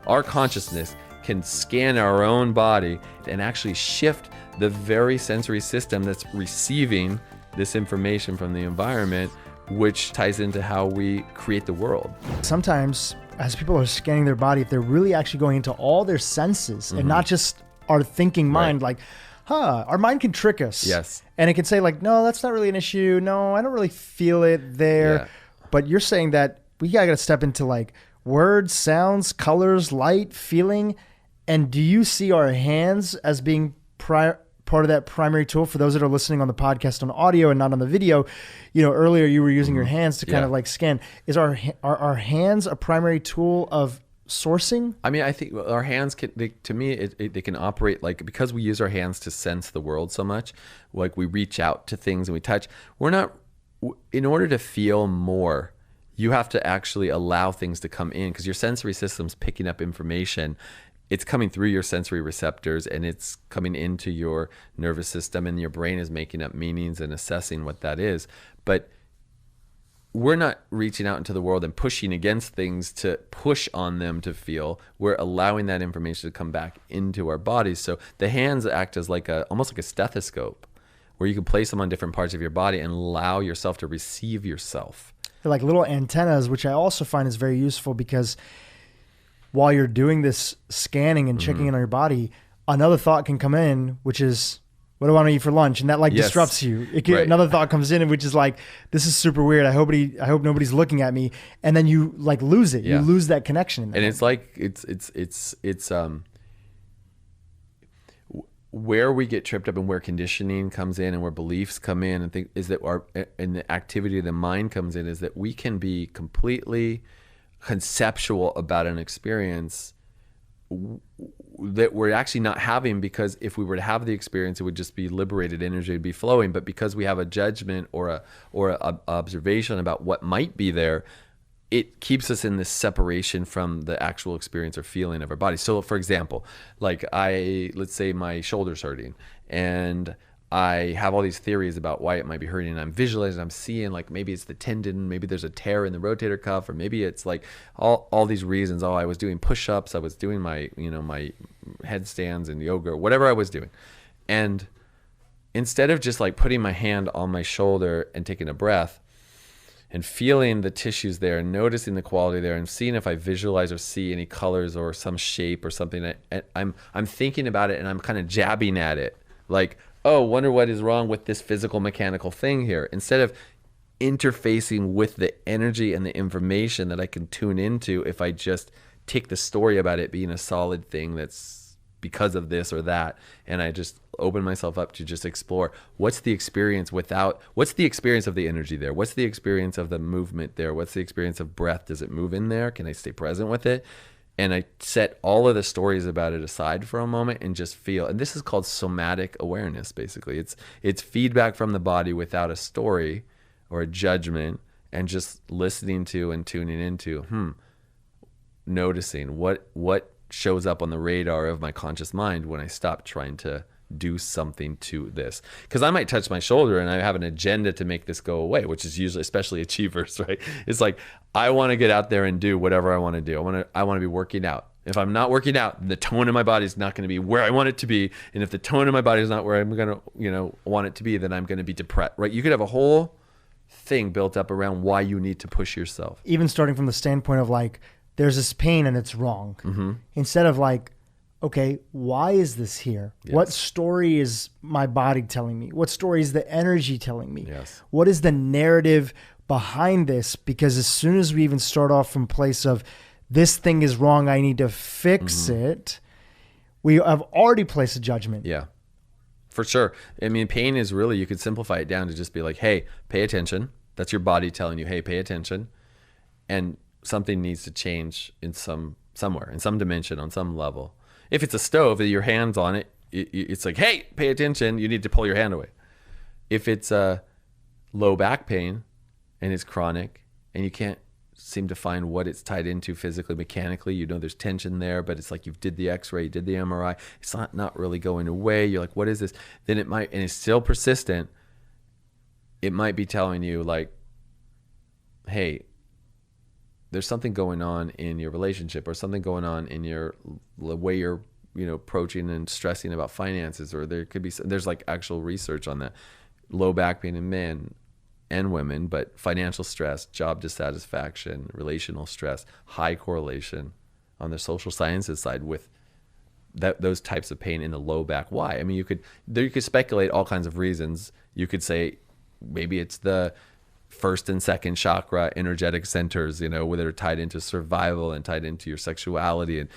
our consciousness can scan our own body and actually shift the very sensory system that's receiving this information from the environment, which ties into how we create the world. Sometimes as people are scanning their body, if they're really actually going into all their senses and not just our thinking mind, like, our mind can trick us. Yes. And it can say like, no, that's not really an issue. No, I don't really feel it there. Yeah. But you're saying that we got to step into like words, sounds, colors, light, feeling. And do you see our hands as being part of that primary tool? For those that are listening on the podcast on audio and not on the video, you know, earlier you were using your hands to kind of like scan. Is our hands a primary tool of sourcing? I mean, I think our hands can, they can operate like, because we use our hands to sense the world so much, like we reach out to things and we touch. In order to feel more, you have to actually allow things to come in, because your sensory system's picking up information. It's coming through your sensory receptors and it's coming into your nervous system, and your brain is making up meanings and assessing what that is. But we're not reaching out into the world and pushing against things to push on them to feel. We're allowing that information to come back into our bodies. So the hands act as like almost like a stethoscope, where you can place them on different parts of your body and allow yourself to receive yourself. They're like little antennas, which I also find is very useful, because while you're doing this scanning and checking in on your body, another thought can come in, which is, what do I want to eat for lunch? And that like disrupts you. Another thought comes in, which is like, this is super weird. I hope nobody's looking at me. And then you like lose it. You lose that connection. In that. And it's like, it's where we get tripped up and where conditioning comes in and where beliefs come in, and the activity of the mind comes in, is that we can be completely conceptual about an experience that we're actually not having, because if we were to have the experience, it would just be liberated energy, would be flowing. But because we have a judgment or a observation about what might be there, it keeps us in this separation from the actual experience or feeling of our body. So for example, like let's say my shoulder's hurting, and I have all these theories about why it might be hurting, and I'm visualizing, I'm seeing like maybe it's the tendon, maybe there's a tear in the rotator cuff, or maybe it's like all these reasons. Oh, I was doing push-ups, I was doing my headstands and yoga, or whatever I was doing. And instead of just like putting my hand on my shoulder and taking a breath and feeling the tissues there and noticing the quality there and seeing if I visualize or see any colors or some shape or something, I'm thinking about it and I'm kind of jabbing at it, like, oh, wonder what is wrong with this physical mechanical thing here, instead of interfacing with the energy and the information that I can tune into if I just take the story about it being a solid thing that's because of this or that, and I just open myself up to just explore what's the experience of the energy there, what's the experience of the movement there, what's the experience of breath, does it move in there, can I stay present with it? And I set all of the stories about it aside for a moment and just feel. And this is called somatic awareness, basically. It's feedback from the body without a story or a judgment, and just listening to and tuning into, noticing what shows up on the radar of my conscious mind when I stop trying to do something to this. Because I might touch my shoulder and I have an agenda to make this go away, which is usually, especially achievers, right? It's like, I want to get out there and do whatever I want to do. I want to be working out. If I'm not working out, the tone of my body is not going to be where I want it to be. And if the tone of my body is not where I'm going to, want it to be, then I'm going to be depressed, right? You could have a whole thing built up around why you need to push yourself. Even starting from the standpoint of like, there's this pain and it's wrong. Instead of like, okay, why is this here? Yes. What story is my body telling me? What story is the energy telling me? Yes. What is the narrative behind this? Because as soon as we even start off from a place of this thing is wrong, I need to fix it, we have already placed a judgment. Yeah, for sure. I mean, pain is really, you could simplify it down to just be like, hey, pay attention. That's your body telling you, hey, pay attention. And something needs to change in somewhere, in some dimension, on some level. If it's a stove, your hand's on it, it's like, hey, pay attention, you need to pull your hand away. If it's a low back pain and it's chronic and you can't seem to find what it's tied into physically, mechanically, there's tension there, but it's like you did the x-ray, you did the MRI, it's not really going away, you're like, what is this? Then it might, and it's still persistent, it might be telling you like, hey, there's something going on in your relationship, or something going on in the way you're, approaching and stressing about finances, or there could be, there's like actual research on that. Low back pain in men and women, but financial stress, job dissatisfaction, relational stress, high correlation on the social sciences side with those types of pain in the low back. Why? I mean, you could speculate all kinds of reasons. You could say maybe it's the first and second chakra energetic centers, where they're tied into survival and tied into your sexuality. And,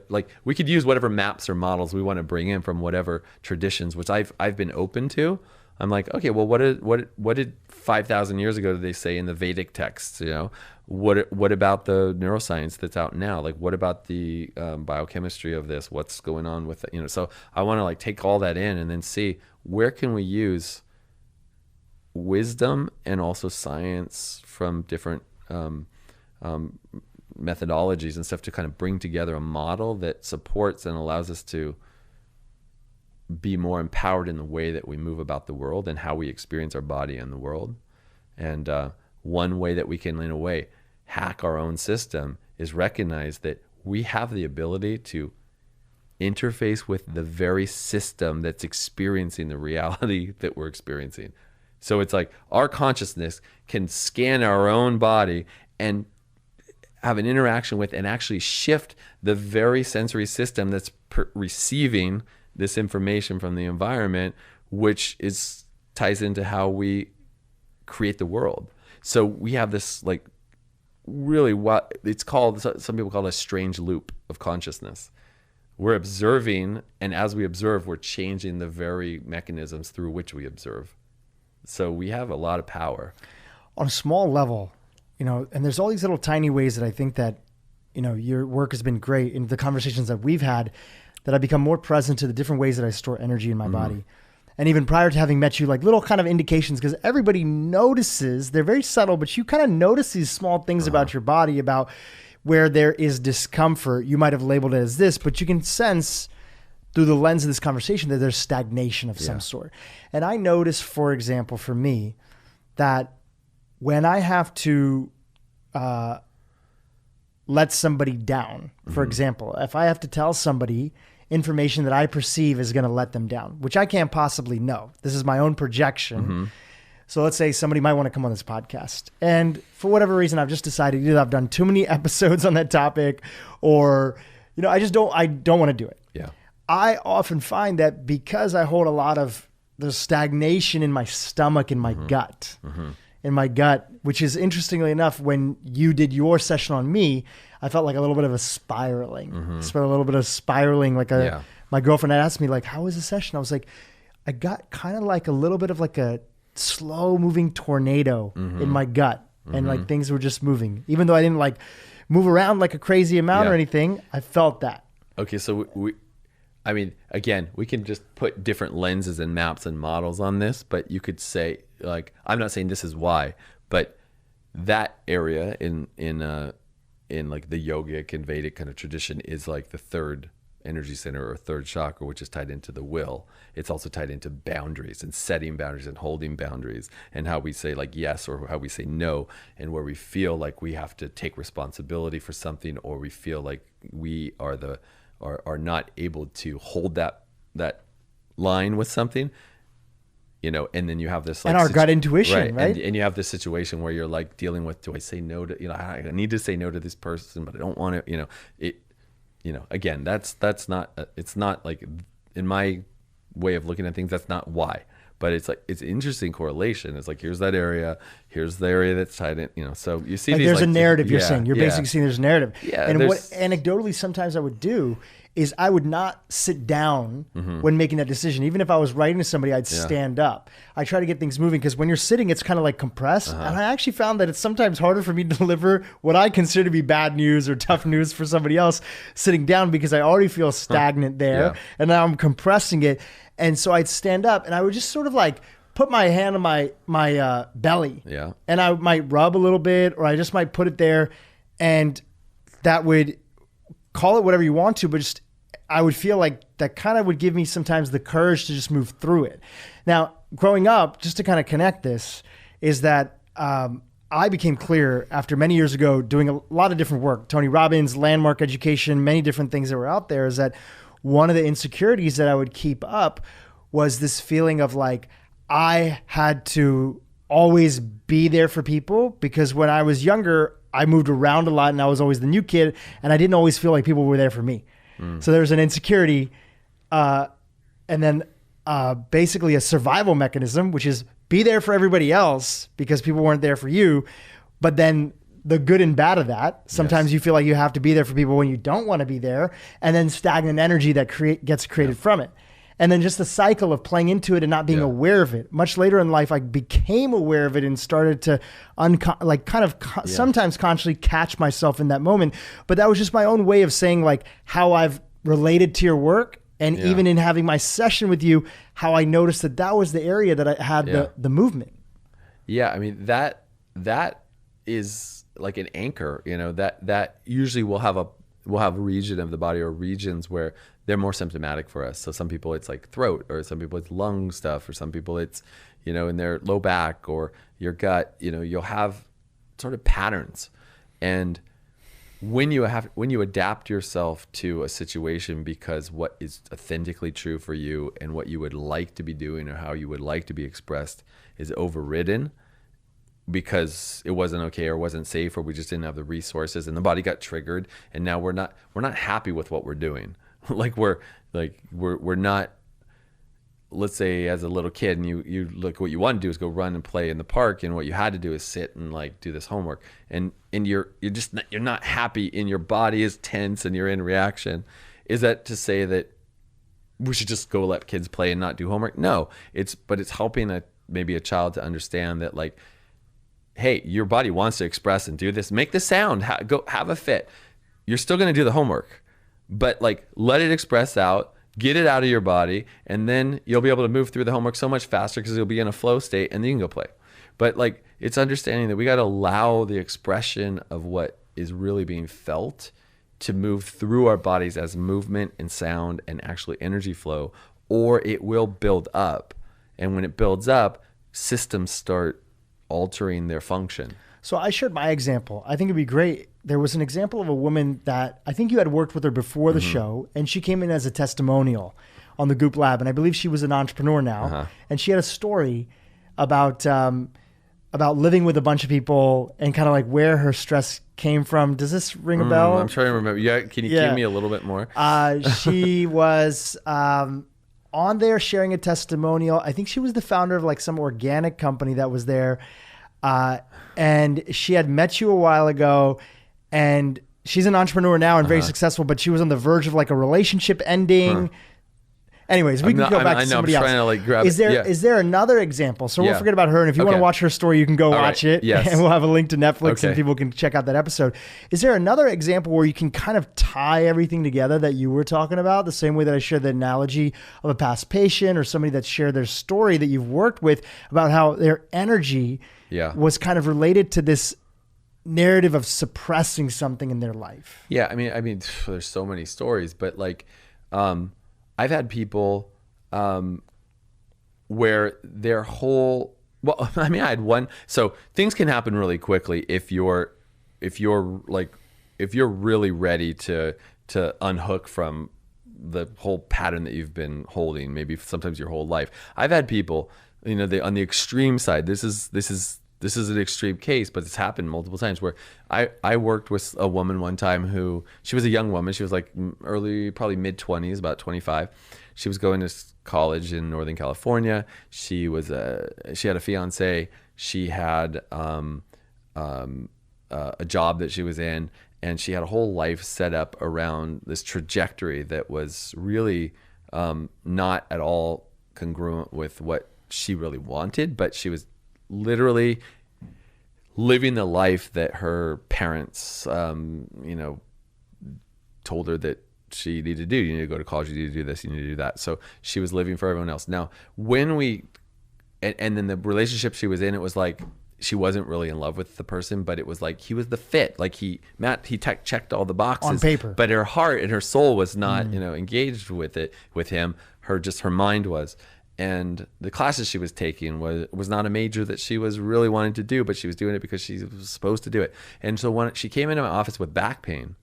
like we could use whatever maps or models we want to bring in from whatever traditions, which I've been open to. I'm like, okay, well, what did 5,000 years ago did they say in the Vedic texts? What about the neuroscience that's out now? Like, what about the biochemistry of this? What's going on with it? So I want to like take all that in and then see where can we use wisdom and also science from different methodologies and stuff to kind of bring together a model that supports and allows us to be more empowered in the way that we move about the world and how we experience our body and the world. And one way that we can, in a way, hack our own system is recognize that we have the ability to interface with the very system that's experiencing the reality that we're experiencing. So it's like our consciousness can scan our own body and have an interaction with and actually shift the very sensory system that's receiving this information from the environment, which ties into how we create the world. So we have this like really what it's called, some people call it a strange loop of consciousness. We're observing, and as we observe, we're changing the very mechanisms through which we observe. So we have a lot of power. On a small level, and there's all these little tiny ways that I think that, your work has been great in the conversations that we've had, that I become more present to the different ways that I store energy in my body. And even prior to having met you, like little kind of indications, because everybody notices, they're very subtle, but you kind of notice these small things about your body, about where there is discomfort. You might have labeled it as this, but you can sense through the lens of this conversation that there's stagnation of some sort. And I notice, for example, for me, that when I have to let somebody down, for example, if I have to tell somebody information that I perceive is going to let them down, which I can't possibly know. This is my own projection. So let's say somebody might want to come on this podcast, and for whatever reason, I've just decided either I've done too many episodes on that topic, or, I don't want to do it. Yeah. I often find that because I hold a lot of the stagnation in my stomach, in my gut, which is interestingly enough, when you did your session on me, I felt like a little bit of a spiraling, my girlfriend had asked me like, how was the session? I was like, I got kind of like a little bit of like a slow moving tornado in my gut, and like things were just moving, even though I didn't like move around like a crazy amount or anything. I felt that. Okay. So again, we can just put different lenses and maps and models on this, but you could say, like, I'm not saying this is why, but that area in like the yogic and Vedic kind of tradition is like the third energy center or third chakra, which is tied into the will. It's also tied into boundaries and setting boundaries and holding boundaries, and how we say like yes or how we say no, and where we feel like we have to take responsibility for something, or we feel like we are not able to hold that line with something, and then you have this like, and our gut intuition, right? And you have this situation where you're like dealing with, do I say no to, I need to say no to this person, but I don't want to, again, that's not, it's not like, in my way of looking at things, that's not why, but it's like, it's interesting correlation. It's like, here's that area, here's the area that's tied in, so you see like these, there's like, a narrative you're saying. You're basically saying there's a narrative. Yeah, and what anecdotally sometimes I would do is I would not sit down when making that decision. Even if I was writing to somebody, I'd stand up. I try to get things moving, because when you're sitting, it's kind of like compressed. And I actually found that it's sometimes harder for me to deliver what I consider to be bad news or tough news for somebody else sitting down, because I already feel stagnant there. And now I'm compressing it. And so I'd stand up and I would just sort of like put my hand on my belly. Yeah. And I might rub a little bit, or I just might put it there, and that would, call it whatever you want to, but just, I would feel like that kind of would give me sometimes the courage to just move through it. Now, growing up, just to kind of connect this, is that I I became clear after many years ago doing a lot of different work, Tony Robbins, landmark education, many different things that were out there, is that one of the insecurities that I would keep up was this feeling of like, I had to always be there for people because when I was younger, I moved around a lot and I was always the new kid and I didn't always feel like people were there for me. So there was an insecurity and then basically a survival mechanism, which is be there for everybody else because people weren't there for you. But then the good and bad of that, sometimes you feel like you have to be there for people when you don't want to be there, and then stagnant energy that gets created from it. And then just the cycle of playing into it and not being aware of it. Much later in life, I became aware of it and started to sometimes consciously catch myself in that moment. But that was just my own way of saying like how I've related to your work. And even in having my session with you, how I noticed that was the area that I had the movement. Yeah. I mean, that is like an anchor, that usually we'll have a region of the body or regions where they're more symptomatic for us. So some people it's like throat, or some people it's lung stuff, or some people it's, in their low back or your gut, you'll have sort of patterns. And when you adapt yourself to a situation because what is authentically true for you and what you would like to be doing or how you would like to be expressed is overridden because it wasn't okay or wasn't safe or we just didn't have the resources and the body got triggered and now we're not happy with what we're doing. we're not, let's say as a little kid and you look, what you want to do is go run and play in the park, and what you had to do is sit and like do this homework, and you're not happy and your body is tense and you're in reaction. Is that to say that we should just go let kids play and not do homework? No, but it's helping maybe a child to understand that like, hey, your body wants to express and do this. Make the sound. Go have a fit. You're still going to do the homework, but like let it express out, get it out of your body, and then you'll be able to move through the homework so much faster because you'll be in a flow state, and then you can go play. But like it's understanding that we got to allow the expression of what is really being felt to move through our bodies as movement and sound and actually energy flow, or it will build up. And when it builds up, systems start altering their function. So I shared my example. I think it'd be great. There was an example of a woman that I think you had worked with her before the show, and she came in as a testimonial on the GOOP Lab. And I believe she was an entrepreneur now. And she had a story about living with a bunch of people and kind of like where her stress came from. Does this ring a bell? I'm trying to remember. Yeah. Can you give me a little bit more? She was on there sharing a testimonial. I think she was the founder of like some organic company that was there. And she had met you a while ago, and she's an entrepreneur now and very successful, but she was on the verge of like a relationship ending. Anyways, we can go back to somebody else. To like grab is there another example? So we'll forget about her. And if you want to watch her story, you can go watch it. Yes. And we'll have a link to Netflix and people can check out that episode. Is there another example where you can kind of tie everything together that you were talking about, the same way that I shared the analogy of a past patient or somebody that shared their story that you've worked with about how their energy was kind of related to this narrative of suppressing something in their life? Yeah. I mean, there's so many stories, but like, I've had people where their whole, I had one. So things can happen really quickly if you're really ready to unhook from the whole pattern that you've been holding, maybe sometimes your whole life. I've had people, on the extreme side. This is an extreme case, but it's happened multiple times where I worked with a woman one time who, she was a young woman. She was like early, probably mid-20s, about 25. She was going to college in Northern California. She had a fiance. She had a job that she was in, and she had a whole life set up around this trajectory that was really not at all congruent with what she really wanted, but she was literally living the life that her parents, told her that she needed to do. You need to go to college, you need to do this, you need to do that. So she was living for everyone else. Now, and then the relationship she was in, it was like, she wasn't really in love with the person, but it was like, he was the fit. Like he checked all the boxes on paper, but her heart and her soul was not, engaged with him. Her mind was. And the classes she was taking was not a major that she was really wanting to do, but she was doing it because she was supposed to do it. And so when she came into my office with back pain,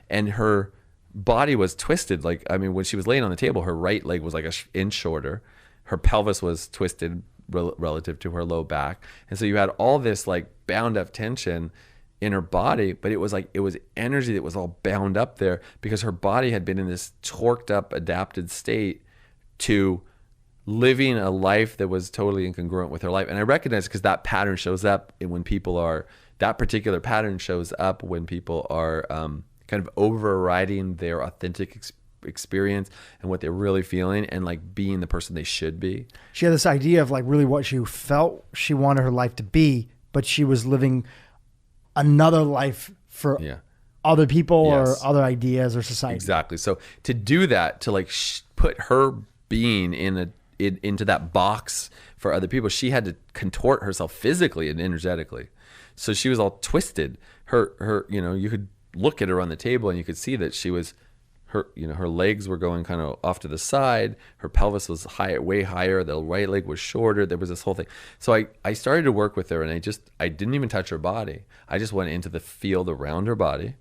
and her body was twisted, like, I mean, when she was laying on the table, her right leg was like an inch shorter. Her pelvis was twisted relative to her low back. And so you had all this like bound up tension in her body, but it was energy that was all bound up there because her body had been in this torqued up, adapted state to living a life that was totally incongruent with her life. And I recognize because that pattern shows up when people are, that particular pattern shows up when people are kind of overriding their authentic experience and what they're really feeling and like being the person they should be. She had this idea of like really what she felt she wanted her life to be, but she was living another life for other people or other ideas or society. Exactly. So to do that, to like put her being into that box for other people, she had to contort herself physically and energetically. So she was all twisted. Her, you know, you could look at her on the table and you could see that she was, her legs were going kind of off to the side. Her pelvis was way higher. The right leg was shorter. There was this whole thing. So I started to work with her, and I didn't even touch her body. I just went into the field around her body,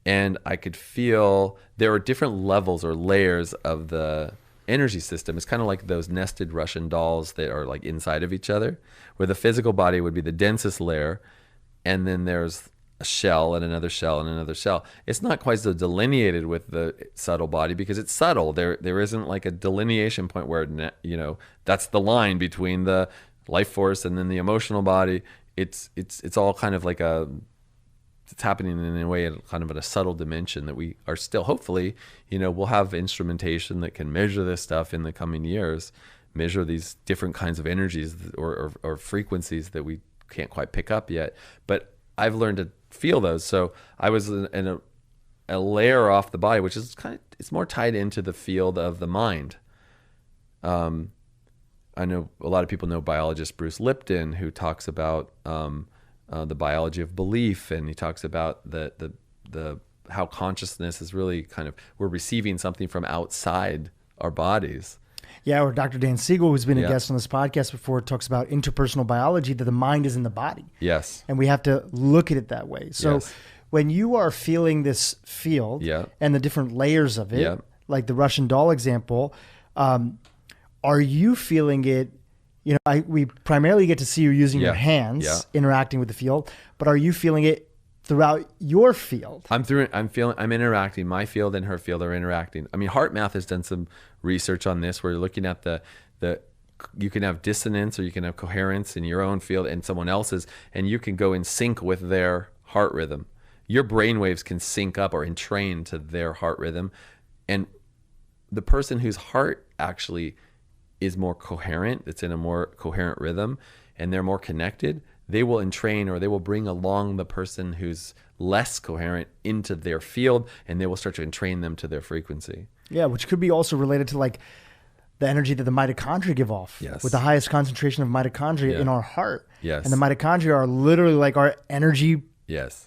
and I could feel there were different levels or layers of the energy system. It's kind of like those nested Russian dolls that are like inside of each other, where the physical body would be the densest layer, and then there's a shell and another shell and another shell. It's not quite so delineated with the subtle body because it's subtle. There isn't like a delineation point where, you know, that's the line between the life force and then the emotional body. It's all kind of like it's happening in a way, kind of at a subtle dimension that we are still, hopefully, you know, we'll have instrumentation that can measure this stuff in the coming years, measure these different kinds of energies or frequencies that we can't quite pick up yet. But I've learned to feel those. So I was in a layer off the body, which is it's more tied into the field of the mind. I know a lot of people know biologist Bruce Lipton, who talks about the biology of belief, and he talks about the how consciousness is really kind of, we're receiving something from outside our bodies. Yeah, or Dr. Dan Siegel, who's been a guest on this podcast before, talks about interpersonal biology, that the mind is in the body. Yes. And we have to look at it that way. So when you are feeling this field and the different layers of it, like the Russian doll example, are you feeling it? You know, we primarily get to see you using your hands, interacting with the field, but are you feeling it throughout your field? I'm interacting. My field and her field are interacting. I mean, HeartMath has done some research on this, where you're looking at you can have dissonance or you can have coherence in your own field and someone else's, and you can go in sync with their heart rhythm. Your brain waves can sync up or entrain to their heart rhythm, and the person whose heart actually is more coherent, it's in a more coherent rhythm, and they're more connected, they will entrain, or they will bring along the person who's less coherent into their field, and they will start to entrain them to their frequency. Yeah, which could be also related to like the energy that the mitochondria give off. Yes. With the highest concentration of mitochondria in our heart. Yes. And the mitochondria are literally like our energy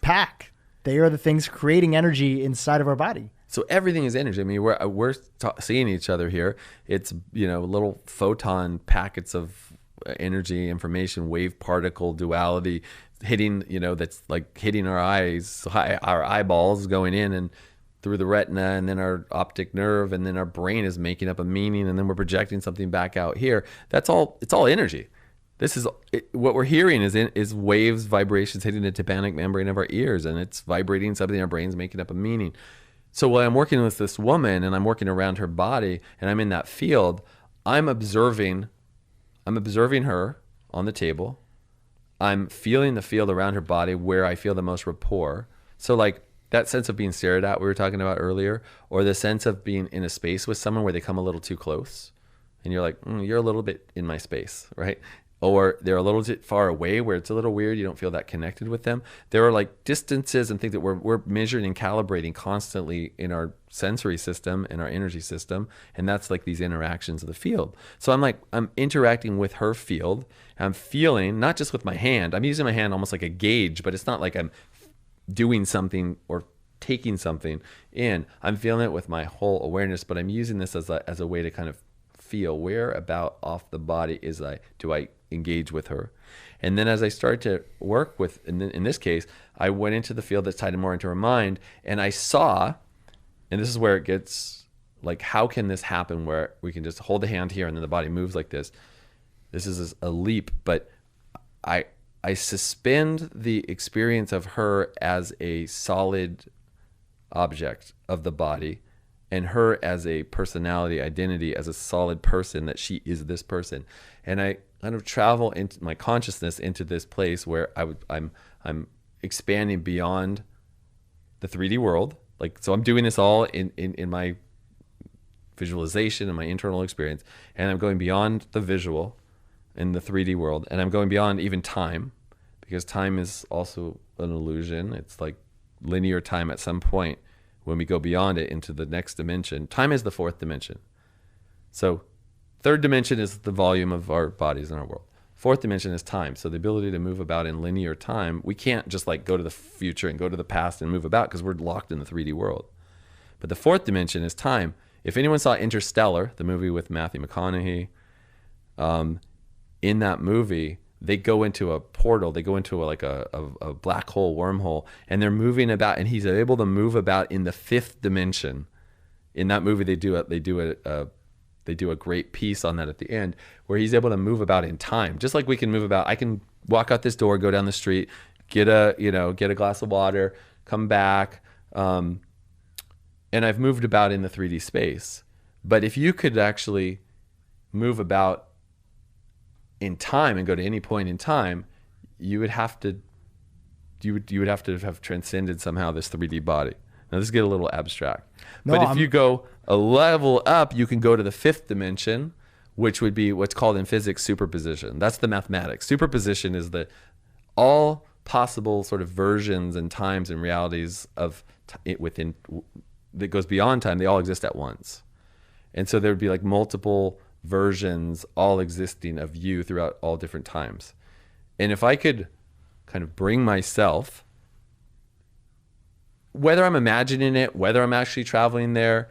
pack. They are the things creating energy inside of our body. So everything is energy. I mean, we're seeing each other here. It's, you know, little photon packets of energy, information, wave particle duality hitting, you know, that's like hitting our eyes, our eyeballs going in and through the retina, and then our optic nerve, and then our brain is making up a meaning, and then we're projecting something back out here. It's all energy. This is what we're hearing is waves, vibrations hitting the tympanic membrane of our ears, and it's vibrating something in our brains, making up a meaning. So while I'm working with this woman and I'm working around her body and I'm in that field, I'm observing her on the table. I'm feeling the field around her body where I feel the most rapport. So like that sense of being stared at we were talking about earlier, or the sense of being in a space with someone where they come a little too close and you're like, you're a little bit in my space, right? Or they're a little bit far away where it's a little weird. You don't feel that connected with them. There are like distances and things that we're measuring and calibrating constantly in our sensory system and our energy system. And that's like these interactions of the field. So I'm interacting with her field. I'm feeling, not just with my hand, I'm using my hand almost like a gauge, but it's not like I'm doing something or taking something in. I'm feeling it with my whole awareness, but I'm using this as a way to kind of feel? Where about off the body do I engage with her? And then as I start to work with, in this case, I went into the field that's tied more into her mind, and I saw, and this is where it gets like, how can this happen where we can just hold the hand here and then the body moves like this? This is a leap, but I suspend the experience of her as a solid object of the body, and her as a personality, identity, as a solid person, that she is this person. And I kind of travel into my consciousness into this place where I'm expanding beyond the 3D world. Like, so I'm doing this all in my visualization and my internal experience, and I'm going beyond the visual in the 3D world, and I'm going beyond even time, because time is also an illusion. It's like linear time at some point. When we go beyond it into the next dimension, time is the fourth dimension. So third dimension is the volume of our bodies in our world. Fourth dimension is time. So the ability to move about in linear time, we can't just like go to the future and go to the past and move about, because we're locked in the 3D world. But the fourth dimension is time. If anyone saw Interstellar, the movie with Matthew McConaughey, in that movie, they go into a portal, they go into a black hole, wormhole, and they're moving about, and he's able to move about in the fifth dimension. In that movie, they do a great piece on that at the end, where he's able to move about in time, just like we can move about. I can walk out this door, go down the street, get a glass of water, come back, and I've moved about in the 3D space. But if you could actually move about in time and go to any point in time, you would have to have transcended somehow this 3D body. Now this get a little abstract. But if you go a level up, you can go to the fifth dimension, which would be what's called in physics superposition. That's the mathematics. Superposition is all possible sort of versions and times and realities of within that goes beyond time. They all exist at once. And so there would be like multiple versions all existing of you throughout all different times. And if I could kind of bring myself, whether I'm imagining it, whether I'm actually traveling there,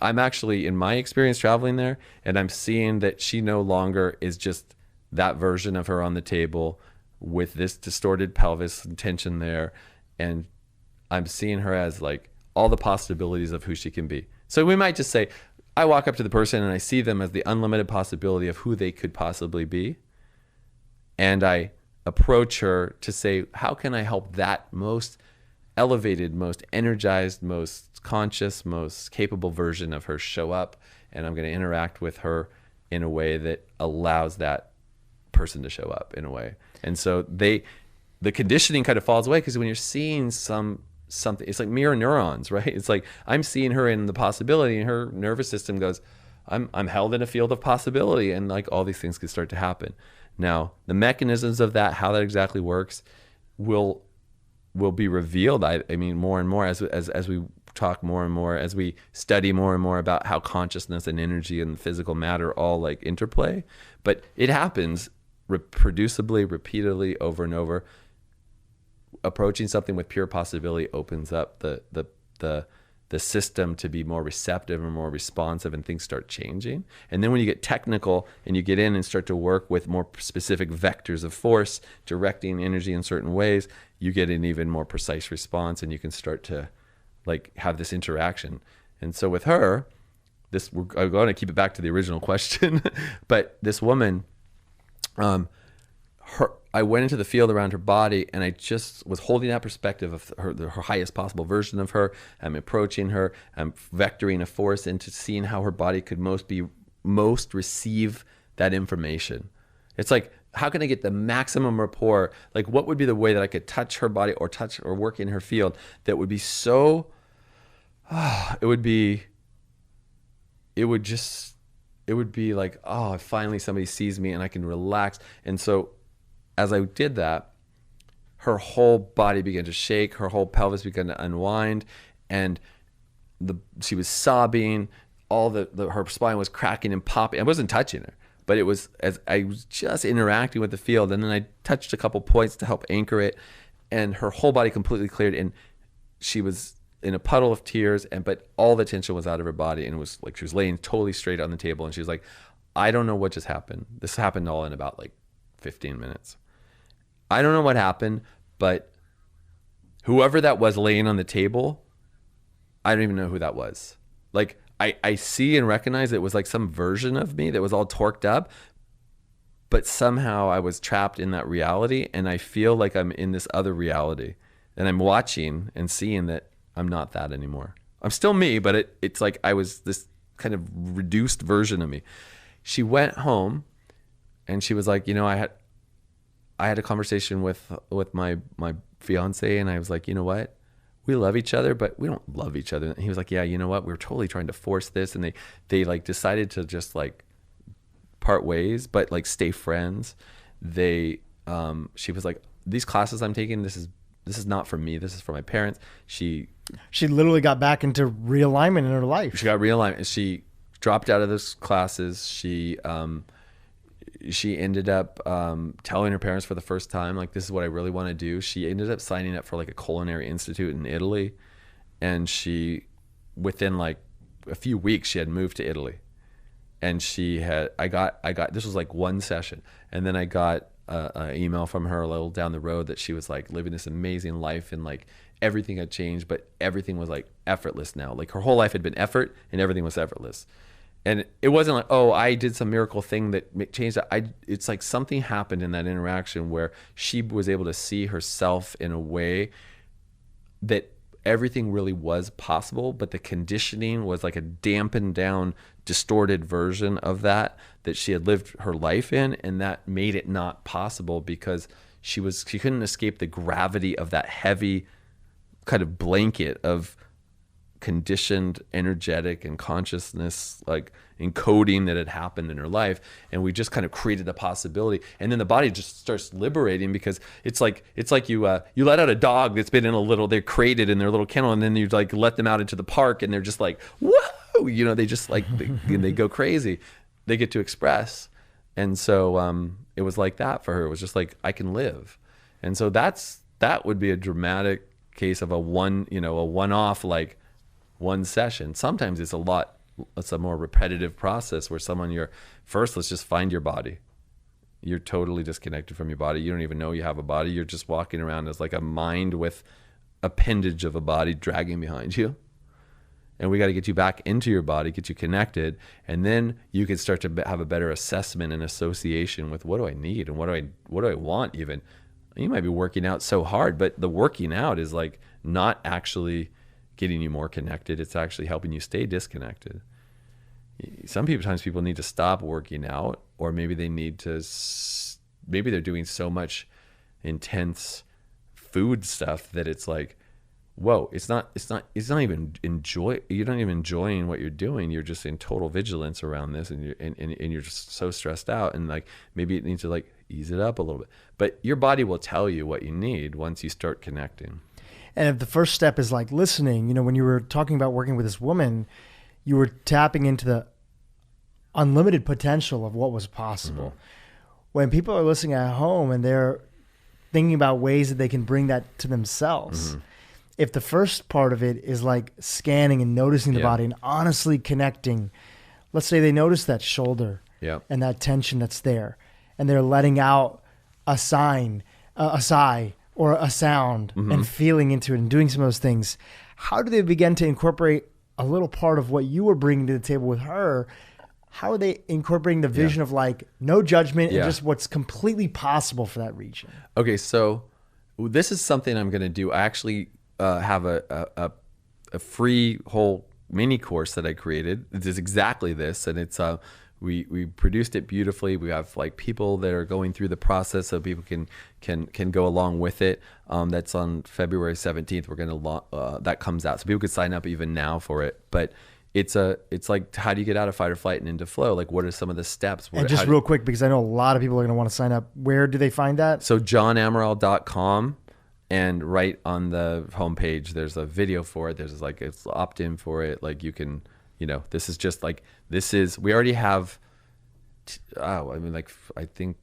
I'm actually, in my experience, traveling there, and I'm seeing that she no longer is just that version of her on the table with this distorted pelvis and tension there, and I'm seeing her as like all the possibilities of who she can be. So we might just say, I walk up to the person and I see them as the unlimited possibility of who they could possibly be. And I approach her to say, how can I help that most elevated, most energized, most conscious, most capable version of her show up? And I'm going to interact with her in a way that allows that person to show up in a way. And so the conditioning kind of falls away, because when you're seeing something, it's like mirror neurons, right? It's like I'm seeing her in the possibility, and her nervous system goes, I'm held in a field of possibility, and like all these things could start to happen. Now, the mechanisms of that, how that exactly works, will be revealed. I mean, more and more as we talk more and more, as we study more and more about how consciousness and energy and physical matter all like interplay. But it happens reproducibly, repeatedly, over and over. Approaching something with pure possibility opens up the system to be more receptive and more responsive, and things start changing. And then when you get technical and you get in and start to work with more specific vectors of force, directing energy in certain ways, you get an even more precise response, and you can start to like have this interaction. And so with her, I'm going to keep it back to the original question, but this woman, I went into the field around her body, and I just was holding that perspective of her highest possible version of her. I'm approaching her. I'm vectoring a force into seeing how her body could most receive that information. It's like, how can I get the maximum rapport? Like, what would be the way that I could touch her body or touch or work in her field that would be so, it would be like, oh, finally somebody sees me and I can relax. And so as I did that, her whole body began to shake, her whole pelvis began to unwind, and she was sobbing. Her spine was cracking and popping. I wasn't touching her, but it was as I was just interacting with the field, and then I touched a couple points to help anchor it, and her whole body completely cleared, and she was in a puddle of tears, but all the tension was out of her body, and it was like she was laying totally straight on the table, and she was like, I don't know what just happened. This happened all in about like 15 minutes. I don't know what happened, but whoever that was laying on the table, I don't even know who that was. Like I see and recognize it was like some version of me that was all torqued up, but somehow I was trapped in that reality, and I feel like I'm in this other reality, and I'm watching and seeing that I'm not that anymore. I'm still me, but it's like I was this kind of reduced version of me. She went home and she was like, I had a conversation with my fiance, and I was like, you know what? We love each other, but we don't love each other. And he was like, yeah, you know what? We were totally trying to force this. And they like decided to just like part ways, but like stay friends. She was like, these classes I'm taking, this is not for me. This is for my parents. She literally got back into realignment in her life. She got realignment. She dropped out of those classes. She ended up telling her parents for the first time, like, this is what I really want to do. She ended up signing up for like a culinary institute in Italy, and within like a few weeks she had moved to Italy. And I got this was like one session, and then I got an email from her a little down the road that she was like living this amazing life, and like everything had changed, but everything was like effortless now. Like her whole life had been effort, and everything was effortless. And it wasn't like, oh, I did some miracle thing that changed that. It's like something happened in that interaction where she was able to see herself in a way that everything really was possible, but the conditioning was like a dampened down, distorted version of that she had lived her life in, and that made it not possible because she couldn't escape the gravity of that heavy kind of blanket of conditioned energetic and consciousness like encoding that had happened in her life. And we just kind of created a possibility, and then the body just starts liberating, because it's like you let out a dog that's been they're created in their little kennel, and then you like let them out into the park, and they're just like, whoa, they just like they go crazy. They get to express. And so it was like that for her. It was just like, I can live. And so that would be a dramatic case of a one-off, like one session. Sometimes it's a more repetitive process where let's just find your body. You're totally disconnected from your body. You don't even know you have a body. You're just walking around as like a mind with appendage of a body dragging behind you. And we got to get you back into your body, get you connected, and then you can start to have a better assessment and association with, what do I need and what do I want even. You might be working out so hard, but the working out is like not actually getting you more connected. It's actually helping you stay disconnected. Sometimes people need to stop working out, or maybe they're doing so much intense food stuff that it's like, whoa, it's not even you're not even enjoying what you're doing. You're just in total vigilance around this, and you're just so stressed out, and like maybe it needs to like ease it up a little bit. But your body will tell you what you need once you start connecting. And if the first step is like listening, when you were talking about working with this woman, you were tapping into the unlimited potential of what was possible. Mm-hmm. When people are listening at home and they're thinking about ways that they can bring that to themselves, mm-hmm. if the first part of it is like scanning and noticing the body and honestly connecting, let's say they notice that shoulder and that tension that's there, and they're letting out a sigh, or a sound, mm-hmm. and feeling into it and doing some of those things, how do they begin to incorporate a little part of what you were bringing to the table with her? How are they incorporating the vision of like no judgment and just what's completely possible for that region? Okay, so this is something I'm going to do. I actually have a free whole mini course that I created. It is exactly this, and it's we produced it beautifully. We have like people that are going through the process, so people can go along with it. That's on February 17th. We're gonna that comes out, so people could sign up even now for it. But it's like, how do you get out of fight or flight and into flow? Like, what are some of the steps? And just real quick, because I know a lot of people are gonna want to sign up. Where do they find that? So johnamaral.com. And right on the homepage, there's a video for it. There's like, it's opt-in for it. Like you can, this is just like, we already have, I think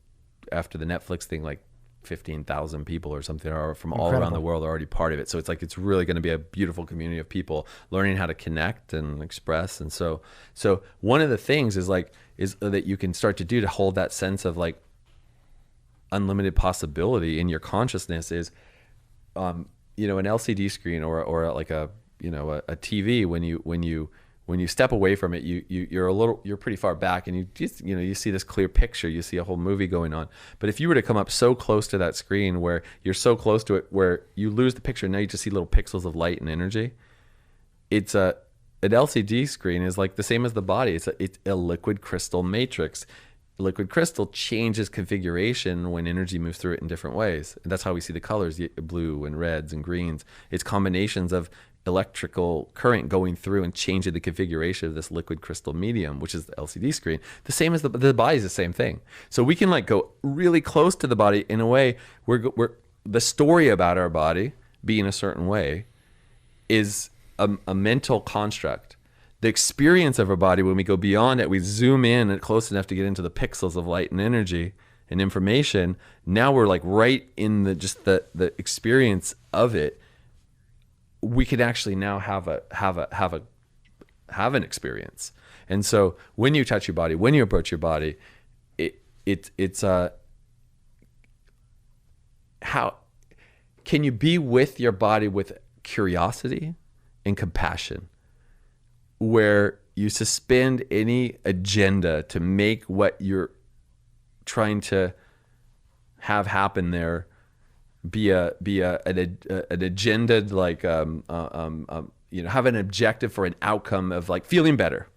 after the Netflix thing, like 15,000 people or something are from all Incredible. around the world are already part of it. So it's like, it's really going to be a beautiful community of people learning how to connect and express. And so one of the things is that you can start to do to hold that sense of like unlimited possibility in your consciousness is, an LCD screen or like a TV, when you step away from it, you're pretty far back, and you see this clear picture, you see a whole movie going on. But if you were to come up so close to that screen where you're so close to it where you lose the picture, and now you just see little pixels of light and energy, an LCD screen is like the same as the body. It's a liquid crystal matrix. Liquid crystal changes configuration when energy moves through it in different ways. And that's how we see the colors, blue and reds and greens. It's combinations of electrical current going through and changing the configuration of this liquid crystal medium, which is the LCD screen. The same as the body is the same thing. So we can like go really close to the body in a way where the story about our body being a certain way is a mental construct. The experience of our body, when we go beyond it, we zoom in and close enough to get into the pixels of light and energy and information. Now we're like right in the experience of it. We can actually now have an experience. And so when you touch your body, when you approach your body, it's how can you be with your body with curiosity and compassion, where you suspend any agenda to make what you're trying to have happen there be an agenda, like have an objective for an outcome of like feeling better,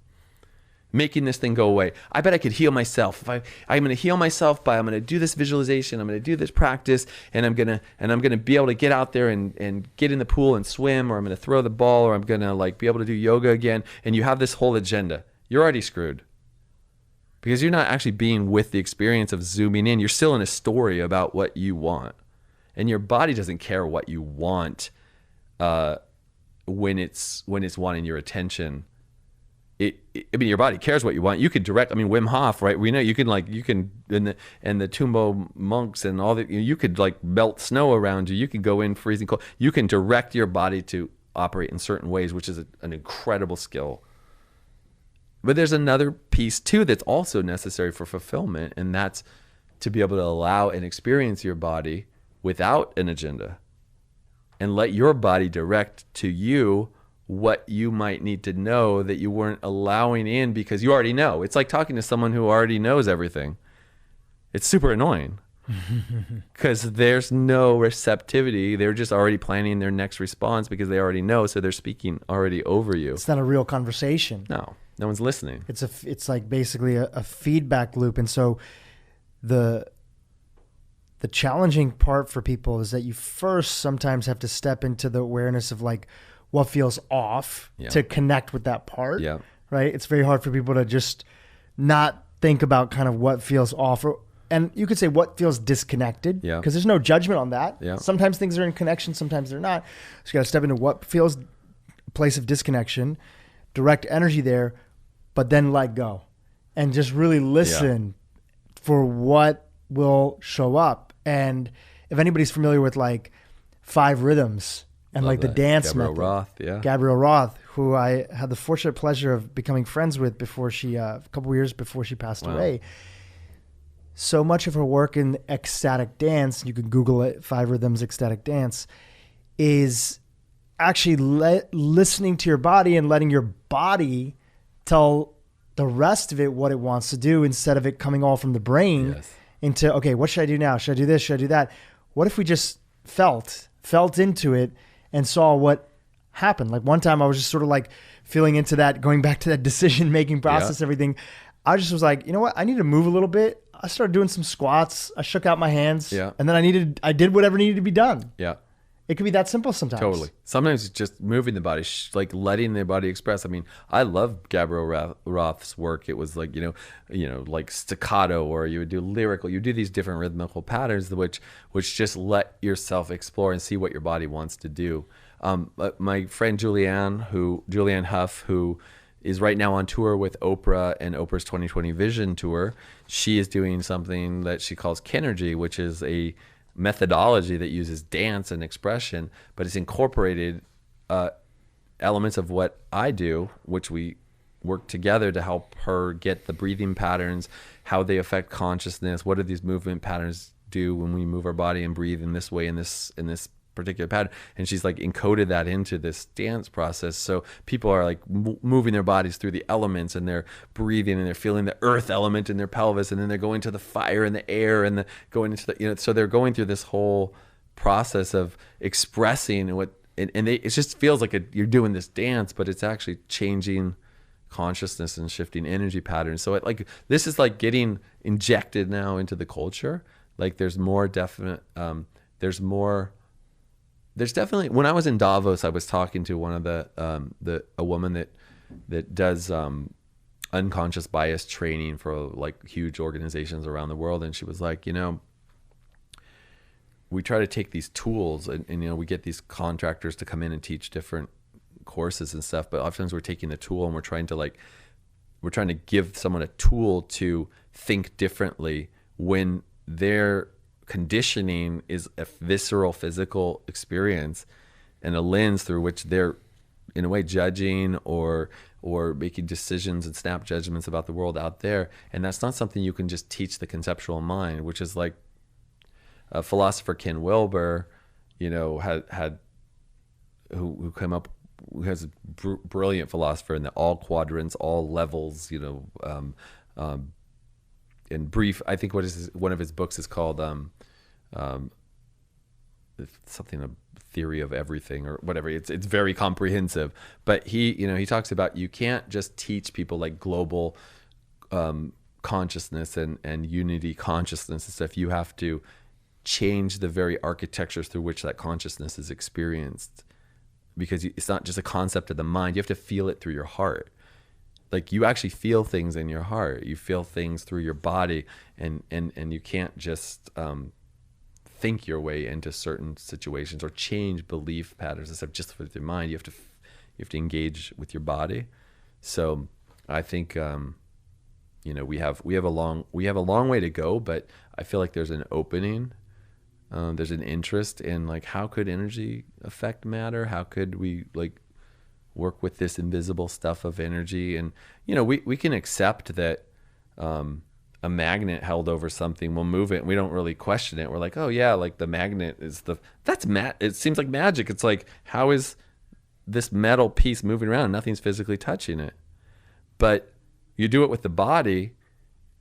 making this thing go away. I bet I could heal myself. I'm going to heal myself I'm going to do this visualization. I'm going to do this practice, and I'm going to be able to get out there and get in the pool and swim, or I'm going to throw the ball, or I'm going to like be able to do yoga again. And you have this whole agenda. You're already screwed, because you're not actually being with the experience of zooming in. You're still in a story about what you want. And your body doesn't care what you want when it's wanting your attention. Your body cares what you want. You could direct. Wim Hof, right? We know you can and the Tumbo monks and all that. You could like melt snow around you. You could go in freezing cold. You can direct your body to operate in certain ways, which is an incredible skill. But there's another piece too that's also necessary for fulfillment, and that's to be able to allow and experience your body without an agenda, and let your body direct to you what you might need to know that you weren't allowing in because you already know. It's like talking to someone who already knows everything. It's super annoying because there's no receptivity. They're just already planning their next response because they already know, so they're speaking already over you. It's not a real conversation. No one's listening. It's like basically a feedback loop. And so the challenging part for people is that you first sometimes have to step into the awareness of like what feels off to connect with that part. Yeah. Right. It's very hard for people to just not think about kind of what feels off, and you could say what feels disconnected. Yeah. Because there's no judgment on that. Yeah. Sometimes things are in connection, sometimes they're not. So you got to step into what feels a place of disconnection, direct energy there, but then let go and just really listen for what will show up. And if anybody's familiar with like 5 rhythms and love like that. The dance method, Gabrielle Roth, who I had the fortunate pleasure of becoming friends with before she, a couple of years before she passed away. So much of her work in ecstatic dance, you can Google it, 5 rhythms, ecstatic dance, is actually listening to your body and letting your body tell the rest of it what it wants to do, instead of it coming all from the brain into, okay, what should I do now? Should I do this? Should I do that? What if we just felt into it and saw what happened? Like one time I was just sort of like feeling into that, going back to that decision-making process, everything. I just was like, you know what? I need to move a little bit. I started doing some squats. I shook out my hands. Yeah. And then I did whatever needed to be done. Yeah. It could be that simple sometimes. Totally. Sometimes it's just moving the body, like letting the body express. I love Gabrielle Roth's work. It was like, like staccato, or you would do lyrical. You do these different rhythmical patterns, which just let yourself explore and see what your body wants to do. My friend Julianne Hough, who is right now on tour with Oprah and Oprah's 2020 Vision Tour, she is doing something that she calls Kinergy, which is a methodology that uses dance and expression, but it's incorporated elements of what I do, which we work together to help her get the breathing patterns, how they affect consciousness, what do these movement patterns do when we move our body and breathe in this way, in this particular pattern. And she's like encoded that into this dance process. So people are like moving their bodies through the elements, and they're breathing, and they're feeling the earth element in their pelvis, and then they're going to the fire and the air, and going into the, so they're going through this whole process of expressing what, and it just feels like you're doing this dance, but it's actually changing consciousness and shifting energy patterns. So this is like getting injected now into the culture. Like there's more definite, there's definitely, when I was in Davos, I was talking to one of a woman that does unconscious bias training for like huge organizations around the world. And she was like, we try to take these tools and we get these contractors to come in and teach different courses and stuff, but oftentimes we're taking the tool and we're trying to give someone a tool to think differently when their conditioning is a visceral physical experience and a lens through which they're in a way judging or making decisions and snap judgments about the world out there. And that's not something you can just teach the conceptual mind, which is like a philosopher, Ken Wilber, had who came up, who has a brilliant philosopher in the all quadrants, all levels, in brief. I think one of his books is called something, a theory of everything or whatever. It's very comprehensive, but he talks about, you can't just teach people like global consciousness and unity consciousness and stuff. You have to change the very architectures through which that consciousness is experienced, because it's not just a concept of the mind. You have to feel it through your heart. Like you actually feel things in your heart. You feel things through your body, and you can't just think your way into certain situations or change belief patterns and stuff just with your mind. You have to engage with your body. So I think we have a long way to go, but I feel like there's an opening. There's an interest in like, how could energy affect matter? How could we like work with this invisible stuff of energy? And we can accept that a magnet held over something will move it, and we don't really question it. We're like, oh yeah, like the magnet is it seems like magic. It's like, how is this metal piece moving around? Nothing's physically touching it. But you do it with the body,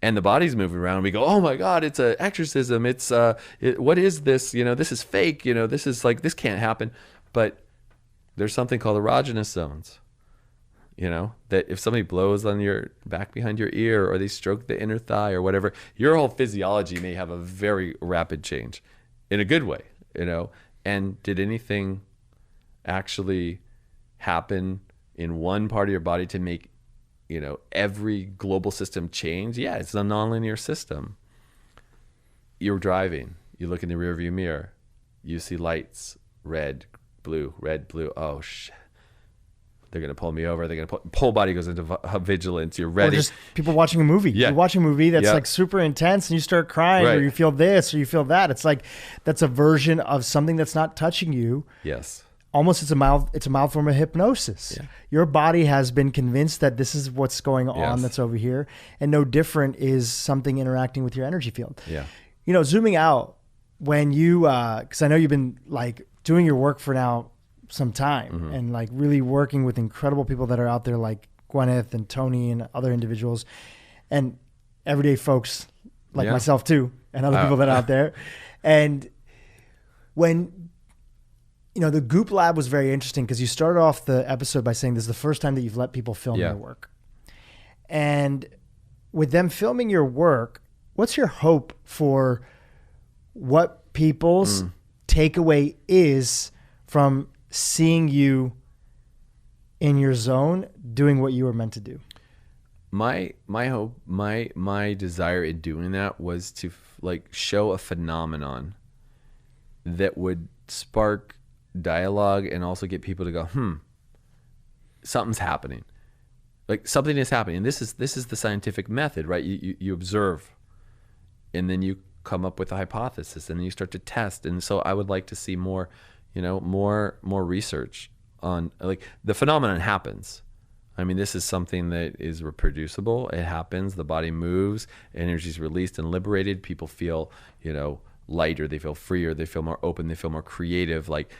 and the body's moving around, and we go, oh my God, it's an exorcism. It's what is this? This is fake. This is like, this can't happen. But there's something called erogenous zones, that if somebody blows on your back behind your ear, or they stroke the inner thigh or whatever, your whole physiology may have a very rapid change in a good way, And did anything actually happen in one part of your body to make, every global system change? Yeah, it's a nonlinear system. You're driving, you look in the rearview mirror, you see lights, red, blue. Oh shit. They're going to pull me over. They're going to whole body goes into vigilance. You're ready. Or just people watching a movie. Yeah. You're watching a movie that's like super intense, and you start crying, right, or you feel this, or you feel that. It's like, that's a version of something that's not touching you. Yes. Almost it's a mild form of hypnosis. Yeah. Your body has been convinced that this is what's going on, yes, that's over here. And no different is something interacting with your energy field. Yeah. Zooming out, when you, cause I know you've been like doing your work for now some time, mm-hmm, and like really working with incredible people that are out there like Gwyneth and Tony and other individuals and everyday folks like myself too, and other people that are out there. And when, the GOOP Lab was very interesting, because you started off the episode by saying this is the first time that you've let people film their work. And with them filming your work, what's your hope for what people's takeaway is from seeing you in your zone doing what you were meant to do? My hope, my desire in doing that was to show a phenomenon that would spark dialogue and also get people to go, something's happening. Like something is happening. And this is the scientific method, right? You observe, and then you come up with a hypothesis, and then you start to test. And so I would like to see more, more research on, like, the phenomenon happens. I mean, this is something that is reproducible. It happens. The body moves, energy is released and liberated. People feel, lighter. They feel freer. They feel more open. They feel more creative. Like,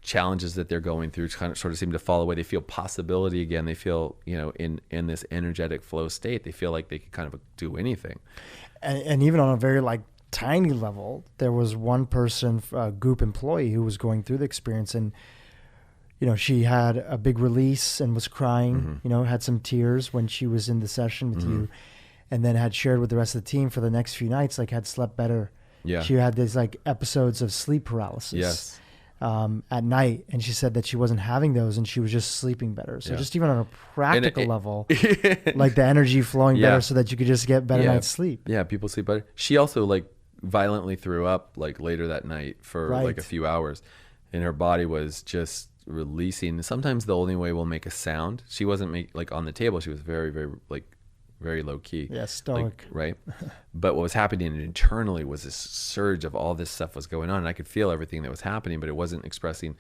challenges that they're going through sort of seem to fall away. They feel possibility again. They feel, in this energetic flow state. They feel like they can kind of do anything. And even on a very like tiny level, there was one person, a GOOP employee, who was going through the experience, and she had a big release and was crying, had some tears when she was in the session with you, and then had shared with the rest of the team for the next few nights, like had slept better. Yeah. She had these like episodes of sleep paralysis. Yes. At night, and she said that she wasn't having those and she was just sleeping better. So just even on a practical level, like the energy flowing better so that you could just get better night's sleep. Yeah, people sleep better. She also like violently threw up like later that night for like a few hours, and her body was just releasing. Sometimes the only way we'll make a sound. She wasn't like on the table. She was very, very like very low key. Yeah, stoic. Like, right? But what was happening internally was this surge of all this stuff was going on, and I could feel everything that was happening, but it wasn't expressing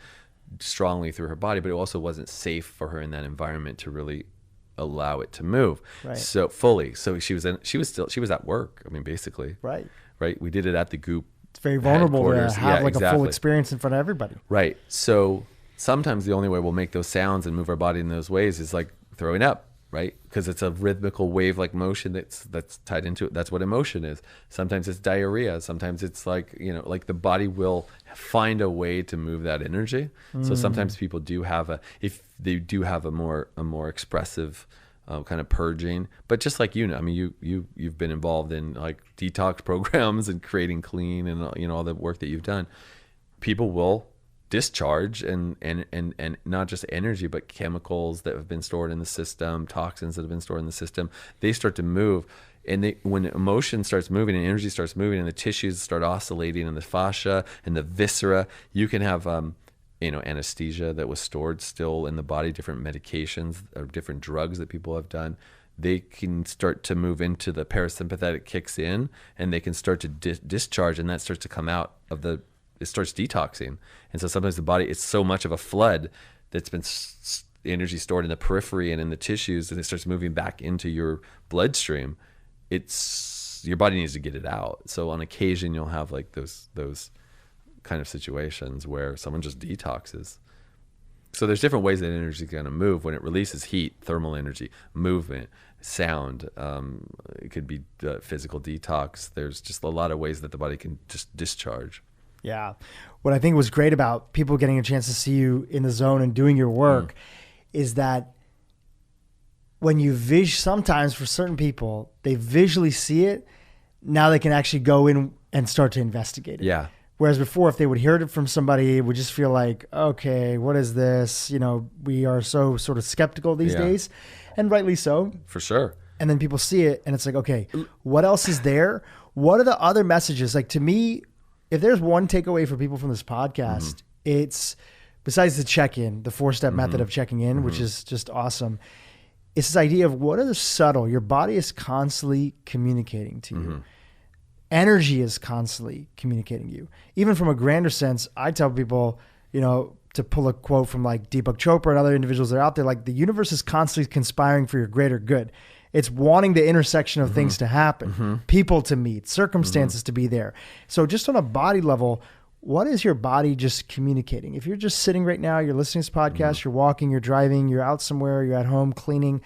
strongly through her body, but it also wasn't safe for her in that environment to really allow it to move so fully. So she was at work. I mean, basically. Right. We did it at the GOOP. It's very vulnerable to have a full experience in front of everybody. Right. So sometimes the only way we'll make those sounds and move our body in those ways is like throwing up. Right? Because it's a rhythmical wave-like motion that's tied into it. That's what emotion is. Sometimes it's diarrhea. Sometimes it's like, like the body will find a way to move that energy. So sometimes people do have a more expressive kind of purging. But just like I mean, you've been involved in like detox programs and creating clean and all the work that you've done. People will discharge and not just energy, but chemicals that have been stored in the system, toxins that have been stored in the system. They start to move, and when emotion starts moving and energy starts moving and the tissues start oscillating and the fascia and the viscera, you can have anesthesia that was stored still in the body, different medications or different drugs that people have done. They can start to move into the parasympathetic kicks in, and they can start to discharge, and that starts to come out of it starts detoxing. And so sometimes the body, it's so much of a flood that's been energy stored in the periphery and in the tissues, and it starts moving back into your bloodstream. Your body needs to get it out. So on occasion you'll have like those kind of situations where someone just detoxes. So there's different ways that energy is going to move. When it releases heat, thermal energy, movement, sound, it could be physical detox. There's just a lot of ways that the body can just discharge. Yeah. What I think was great about people getting a chance to see you in the zone and doing your work is that when you sometimes for certain people, they visually see it. Now they can actually go in and start to investigate it. Yeah. Whereas before, if they would hear it from somebody, it would just feel like, okay, what is this? We are so sort of skeptical these days, and rightly so. For sure. And then people see it and it's like, okay, what else is there? What are the other messages? Like, to me, if there's one takeaway for people from this podcast, it's, besides the check-in, the 4-step method of checking in, which is just awesome. It's this idea of what are the subtle, your body is constantly communicating to you. Energy is constantly communicating to you. Even from a grander sense, I tell people, to pull a quote from like Deepak Chopra and other individuals that are out there, like the universe is constantly conspiring for your greater good. It's wanting the intersection of things to happen, people to meet, circumstances to be there. So just on a body level, what is your body just communicating? If you're just sitting right now, you're listening to this podcast, you're walking, you're driving, you're out somewhere, you're at home cleaning,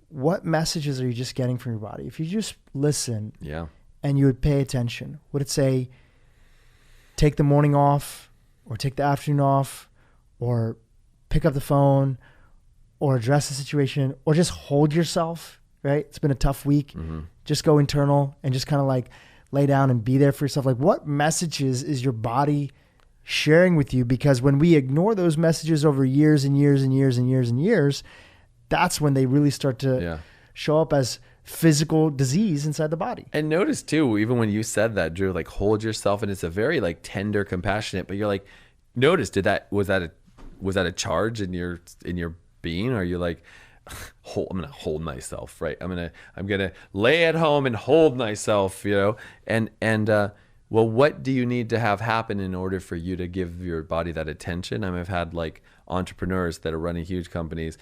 what messages are you just getting from your body? If you just listen and you would pay attention, would it say, take the morning off, or take the afternoon off, or pick up the phone, or address the situation, or just hold yourself, right? It's been a tough week. Just go internal and just kind of like lay down and be there for yourself. Like, what messages is your body sharing with you? Because when we ignore those messages over years and years and years and years and years, that's when they really start to show up as physical disease inside the body. And notice too, even when you said that, Drew, like hold yourself, and it's a very like tender, compassionate, but you're like, notice, was that a charge in your being? Or are you like, hold myself, right? I'm gonna lay at home and hold myself, well, what do you need to have happen in order for you to give your body that attention? I've had like entrepreneurs that are running huge companies,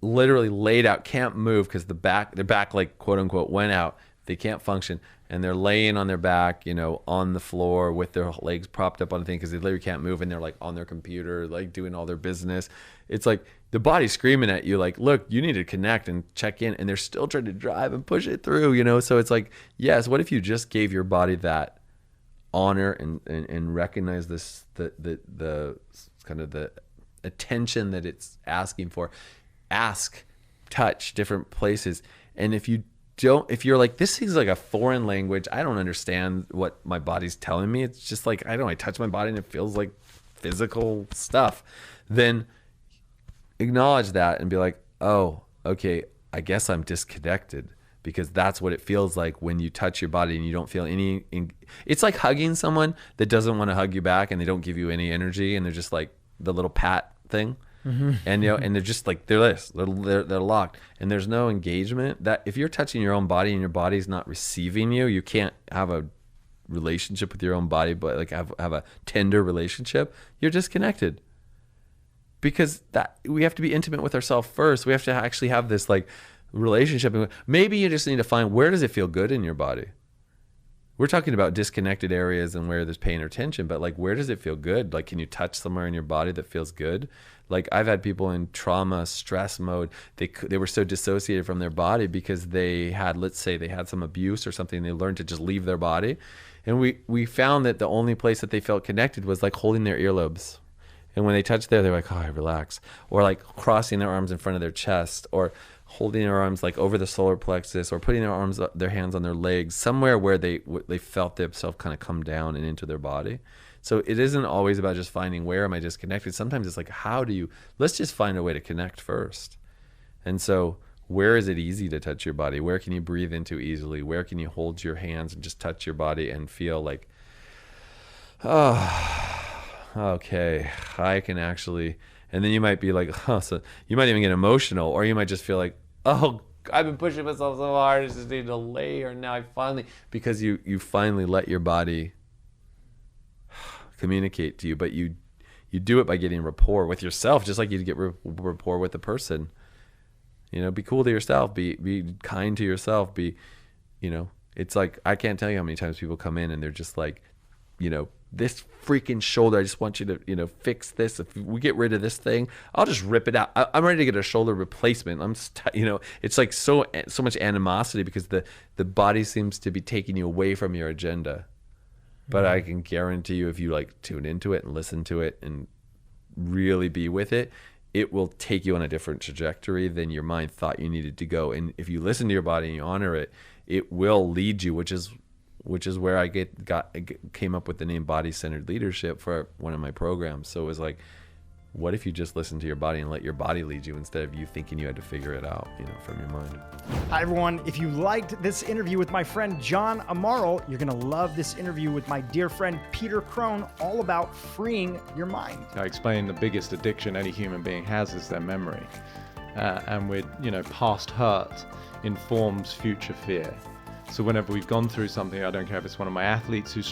literally laid out, can't move because their back like quote unquote went out. They can't function, and they're laying on their back, on the floor with their legs propped up on the thing because they literally can't move, and they're like on their computer, like doing all their business. It's like the body's screaming at you, like, look, you need to connect and check in, and they're still trying to drive and push it through, So it's like, yes, what if you just gave your body that honor and recognize the kind of the attention that it's asking for? Ask, touch different places, and if you're like, this seems like a foreign language, I don't understand what my body's telling me, it's just like, I touch my body and it feels like physical stuff, then acknowledge that and be like, oh, okay, I guess I'm disconnected, because that's what it feels like when you touch your body and you don't feel any. It's like hugging someone that doesn't want to hug you back, and they don't give you any energy, and they're just like the little pat thing. Mm-hmm. And and they're just like they're locked, and there's no engagement. That if you're touching your own body and your body's not receiving you can't have a relationship with your own body, but like have a tender relationship. You're disconnected, because that we have to be intimate with ourselves first. We have to actually have this like relationship. Maybe you just need to find, where does it feel good in your body? We're talking about disconnected areas and where there's pain or tension, but like, where does it feel good? Like, can you touch somewhere in your body that feels good? Like, I've had people in trauma, stress mode. They were so dissociated from their body because they had, let's say they had some abuse or something. They learned to just leave their body. And we found that the only place that they felt connected was like holding their earlobes. And when they touched there, they're like, oh, I relax. Or like crossing their arms in front of their chest, or holding their arms like over the solar plexus, or putting their hands on their legs, somewhere where they felt themselves kind of come down and into their body. So it isn't always about just finding, where am I disconnected? Sometimes it's like, let's just find a way to connect first. And so where is it easy to touch your body? Where can you breathe into easily? Where can you hold your hands and just touch your body and feel like, oh, okay, I can actually. And then you might be like, so you might even get emotional, or you might just feel like, oh, I've been pushing myself so hard, I just need to lay here, and now I finally, because you finally let your body communicate to you. But you do it by getting rapport with yourself, just like you get rapport with the person. Be cool to yourself, be kind to yourself, it's like, I can't tell you how many times people come in and they're just like, this freaking shoulder, I just want you to, fix this. If we get rid of this thing, I'll just rip it out. I'm ready to get a shoulder replacement. I'm just, it's like so much animosity because the body seems to be taking you away from your agenda. But I can guarantee you, if you like tune into it and listen to it and really be with it, it will take you on a different trajectory than your mind thought you needed to go. And if you listen to your body and you honor it, it will lead you, which is where I came up with the name Body-Centered Leadership for one of my programs. So it was like, what if you just listen to your body and let your body lead you, instead of you thinking you had to figure it out, from your mind. Hi, everyone. If you liked this interview with my friend John Amaral, you're going to love this interview with my dear friend Peter Crone, all about freeing your mind. I explained the biggest addiction any human being has is their memory. And with, past hurt informs future fear. So whenever we've gone through something, I don't care if it's one of my athletes who's